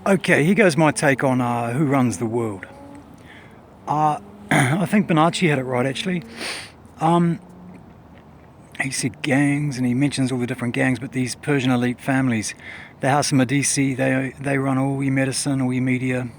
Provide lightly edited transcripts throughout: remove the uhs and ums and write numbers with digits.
Okay, here goes my take on who runs the world. I think Bonacci had it right, actually. He said gangs, and he mentions all the different gangs, but these Persian elite families, the House of Medici, they run all your medicine, all your media.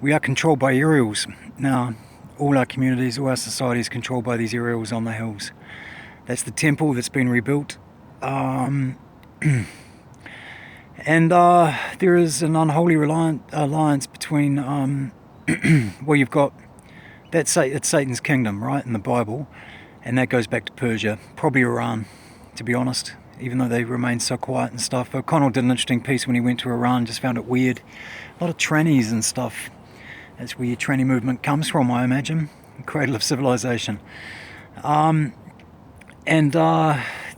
We are controlled by aerials. Now, all our communities, all our society is controlled by these aerials on the hills. That's the temple that's been rebuilt. And there is an unholy alliance between, well, you've got, it's Satan's kingdom, right, in the Bible, and that goes back to Persia, probably Iran, to be honest, even though they remain so quiet and stuff. O'Connell did an interesting piece when he went to Iran, just found it weird. A lot of trannies and stuff. That's where your tranny movement comes from, I imagine, the cradle of civilization.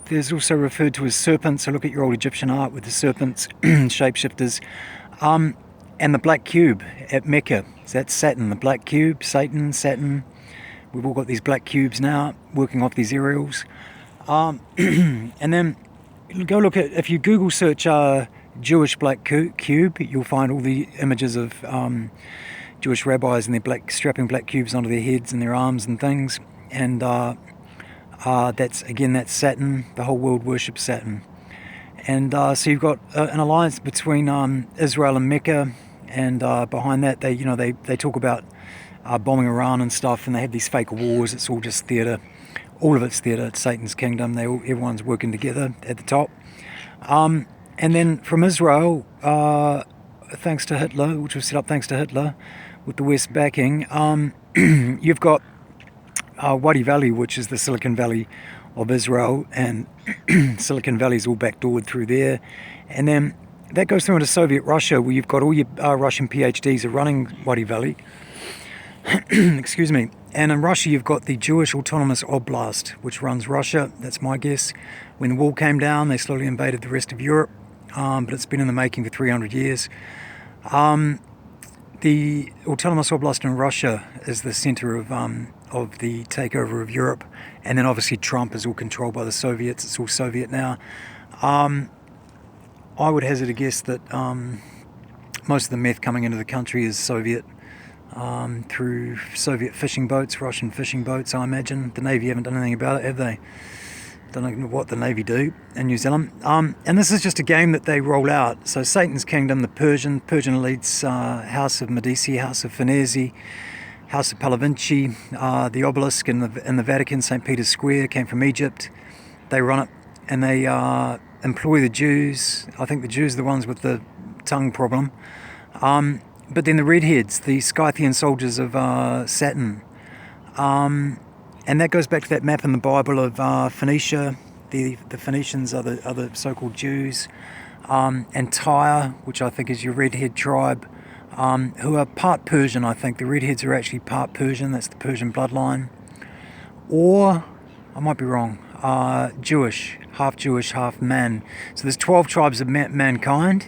There's also referred to as serpents, so look at your old Egyptian art with the serpents, shapeshifters. And the black cube at Mecca, so that's Saturn, the black cube, Satan, Saturn. We've all got these black cubes now, working off these aerials. And then go look at, if you Google search Jewish black cube, you'll find all the images of Jewish rabbis and their strapping black cubes onto their heads and their arms and things. And that's Saturn. The whole world worships Saturn. And so you've got an alliance between Israel and Mecca, and behind that they talk about bombing Iran and stuff, and they have these fake wars. It's all just theatre. All of it's theatre. It's Satan's kingdom. Everyone's working together at the top. And then from Israel, thanks to Hitler, which was set up thanks to Hitler, with the West backing, you've got Wadi Valley, which is the Silicon Valley of Israel, and Silicon Valley is all backdoored through there. And then that goes through into Soviet Russia, where you've got all your Russian PhDs are running Wadi Valley. Excuse me. And in Russia, you've got the Jewish Autonomous Oblast, which runs Russia. That's my guess. When the wall came down, they slowly invaded the rest of Europe, but it's been in the making for 300 years. The Autonomous Oblast in Russia is the center of the takeover of Europe, and then obviously Trump is all controlled by the Soviets. It's all Soviet now. I would hazard a guess that most of the meth coming into the country is Soviet, through Soviet fishing boats, Russian fishing boats, I imagine. The Navy haven't done anything about it, have they? Don't know what the Navy do in New Zealand. And this is just a game that they roll out. So Satan's kingdom, the Persian elites, House of Medici, House of Farnese, House of Palavicini, the Obelisk in the Vatican, St. Peter's Square, came from Egypt. They run it, and they employ the Jews. I think the Jews are the ones with the tongue problem. But then the redheads, the Scythian soldiers of Saturn. And that goes back to that map in the Bible of Phoenicia. The Phoenicians are the so-called Jews. And Tyre, which I think is your redhead tribe, who are part Persian, I think. The redheads are actually part Persian. That's the Persian bloodline. Or, I might be wrong, Jewish, half man. So there's 12 tribes of mankind.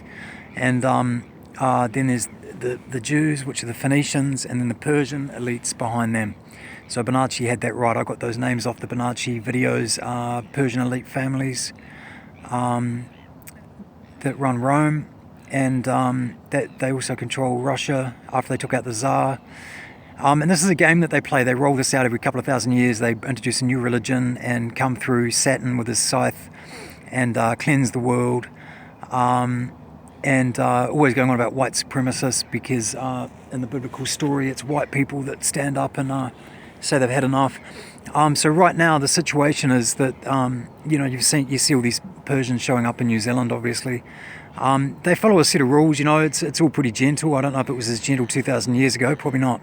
And then there's the Jews, which are the Phoenicians, and then the Persian elites behind them. So Bonacci had that right. I got those names off the Bonacci videos. Persian elite families that run Rome, and that they also control Russia after they took out the Tsar. And this is a game that they play. They roll this out every couple of thousand years. They introduce a new religion and come through Saturn with his scythe and cleanse the world. And always going on about white supremacists, because in the biblical story it's white people that stand up and say they've had enough. So right now the situation is that you see all these Persians showing up in New Zealand. Obviously, they follow a set of rules. It's all pretty gentle. I don't know if it was as gentle 2,000 years ago. Probably not.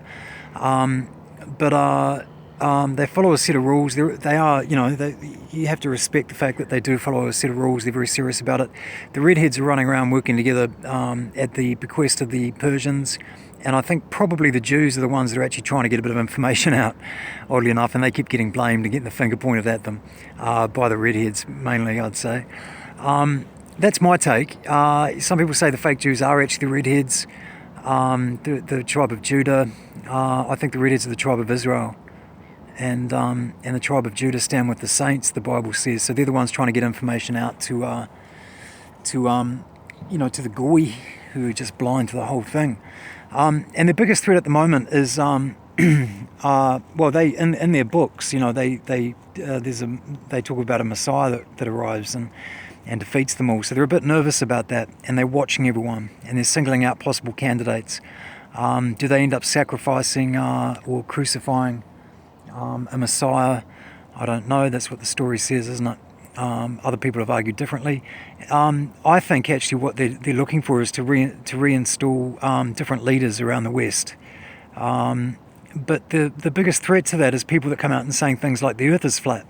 But they follow a set of rules. They are, you have to respect the fact that they do follow a set of rules. They're very serious about it. The redheads are running around working together at the bequest of the Persians, and I think probably the Jews are the ones that are actually trying to get a bit of information out, oddly enough, and they keep getting blamed and getting the finger pointed at them by the redheads, mainly, I'd say. That's my take. Some people say the fake Jews are actually the redheads, the tribe of Judah. I think the redheads are the tribe of Israel. And the tribe of Judah stand with the saints, the Bible says. So they're the ones trying to get information out to the goy, who are just blind to the whole thing. And the biggest threat at the moment is, well, they in their books, they talk about a Messiah that arrives and defeats them all. So they're a bit nervous about that, and they're watching everyone, and they're singling out possible candidates. Do they end up sacrificing or crucifying a Messiah? I don't know. That's what the story says, isn't it? Other people have argued differently. I think actually what they're looking for is to reinstall different leaders around the West. But the biggest threat to that is people that come out and saying things like the Earth is flat.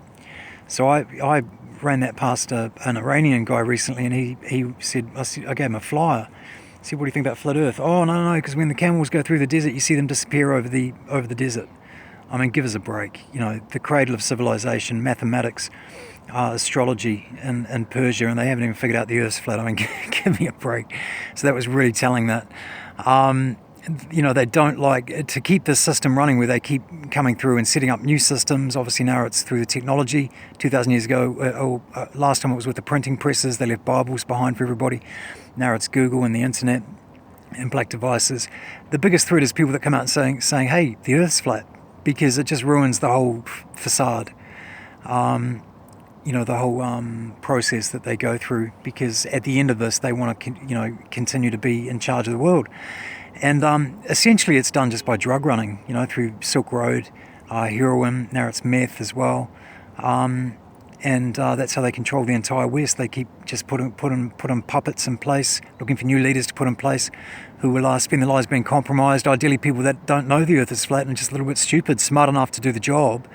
So I ran that past an Iranian guy recently, and he said, I gave him a flyer. I said, what do you think about flat Earth? Oh, no, because when the camels go through the desert, you see them disappear over the desert. I mean, give us a break. The cradle of civilization, mathematics, astrology in Persia, and they haven't even figured out the Earth's flat. I mean, give me a break. So that was really telling that. They don't like to keep the system running where they keep coming through and setting up new systems. Obviously now it's through the technology. 2,000 years ago, last time it was with the printing presses. They left Bibles behind for everybody. Now it's Google and the internet and black devices. The biggest threat is people that come out and saying, hey, the Earth's flat, because it just ruins the whole facade. The whole process that they go through, because at the end of this, they want to, continue to be in charge of the world. And essentially it's done just by drug running, through Silk Road, heroin, now it's meth as well. And that's how they control the entire West. They keep just putting puppets in place, looking for new leaders to put in place who will spend their lives being compromised. Ideally people that don't know the Earth is flat and just a little bit stupid, smart enough to do the job,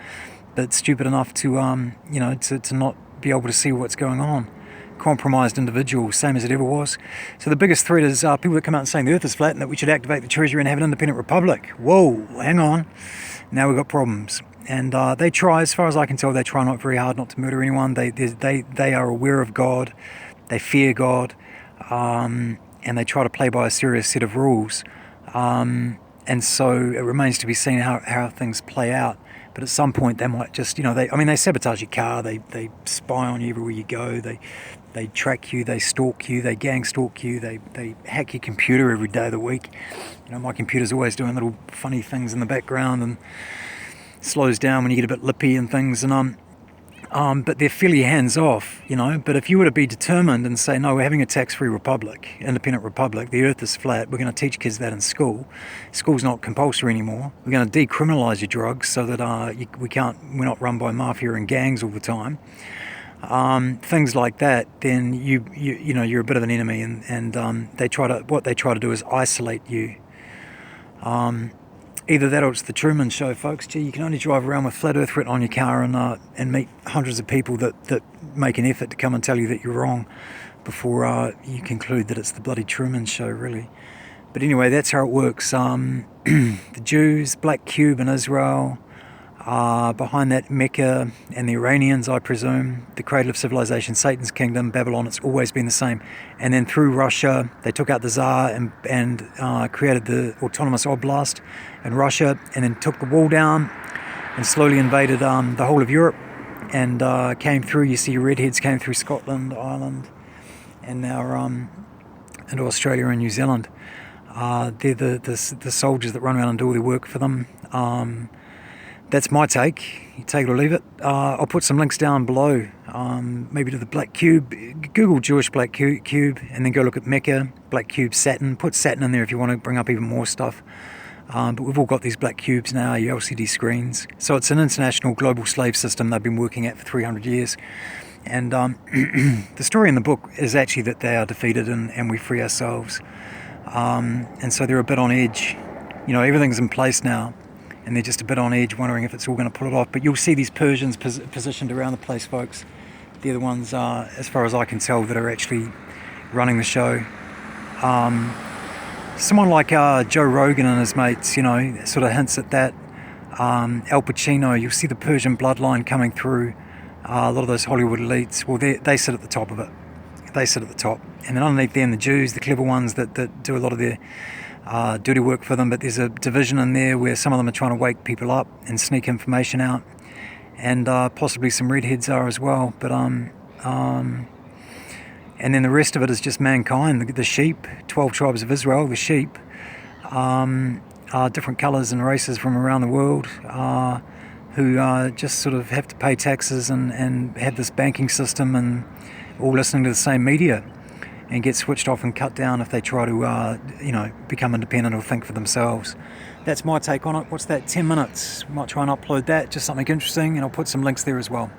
but stupid enough to, to not be able to see what's going on. Compromised individuals, same as it ever was. So the biggest threat is people that come out and saying the Earth is flat and that we should activate the Treasury and have an independent republic. Whoa, hang on. Now we've got problems. And they try, as far as I can tell, they try not very hard not to murder anyone. They are aware of God. They fear God. And they try to play by a serious set of rules. And so it remains to be seen how things play out. But at some point they might just, they sabotage your car, they spy on you everywhere you go, they track you, they stalk you, they gang stalk you, they hack your computer every day of the week. My computer's always doing little funny things in the background and slows down when you get a bit lippy and things, and but they're fairly hands-off, But if you were to be determined and say, no, we're having a tax-free republic, independent republic, the Earth is flat, we're going to teach kids that in school. School's not compulsory anymore. We're going to decriminalise your drugs so that we're not run by mafia and gangs all the time. Things like that, then you're a bit of an enemy, and what they try to do is isolate you. Either that or it's the Truman Show, folks. Gee, you can only drive around with flat Earth written on your car and meet hundreds of people that make an effort to come and tell you that you're wrong before you conclude that it's the bloody Truman Show, really. But anyway, that's how it works. The Jews, Black Cube in Israel, behind that Mecca, and the Iranians, I presume, the cradle of civilization, Satan's kingdom, Babylon, it's always been the same. And then through Russia, they took out the Tsar and created the autonomous oblast in Russia, and then took the wall down and slowly invaded the whole of Europe, and came through. You see redheads came through Scotland, Ireland, and now into Australia and New Zealand. They're the soldiers that run around and do all their work for them. That's my take. You take it or leave it. I'll put some links down below, maybe to the Black Cube. Google Jewish Black Cube and then go look at Mecca, Black Cube, Saturn. Put Saturn in there if you want to bring up even more stuff. But we've all got these black cubes now, your LCD screens. So it's an international global slave system they've been working at for 300 years. And the story in the book is actually that they are defeated and we free ourselves. And so they're a bit on edge. Everything's in place now. And they're just a bit on edge, wondering if it's all going to pull it off. But you'll see these Persians positioned around the place, folks. They're the ones, as far as I can tell, that are actually running the show. Someone like Joe Rogan and his mates, sort of hints at that. Al Pacino, you'll see the Persian bloodline coming through. A lot of those Hollywood elites, well, they sit at the top of it. They sit at the top. And then underneath them, the Jews, the clever ones that do a lot of their dirty work for them, but there's a division in there where some of them are trying to wake people up and sneak information out, and possibly some redheads are as well. But And then the rest of it is just mankind, the sheep, 12 tribes of Israel, the sheep, different colours and races from around the world, who just sort of have to pay taxes and have this banking system, and all listening to the same media, and get switched off and cut down if they try to become independent or think for themselves. That's my take on it. What's that, 10 minutes? Might try and upload that, just something interesting, and I'll put some links there as well.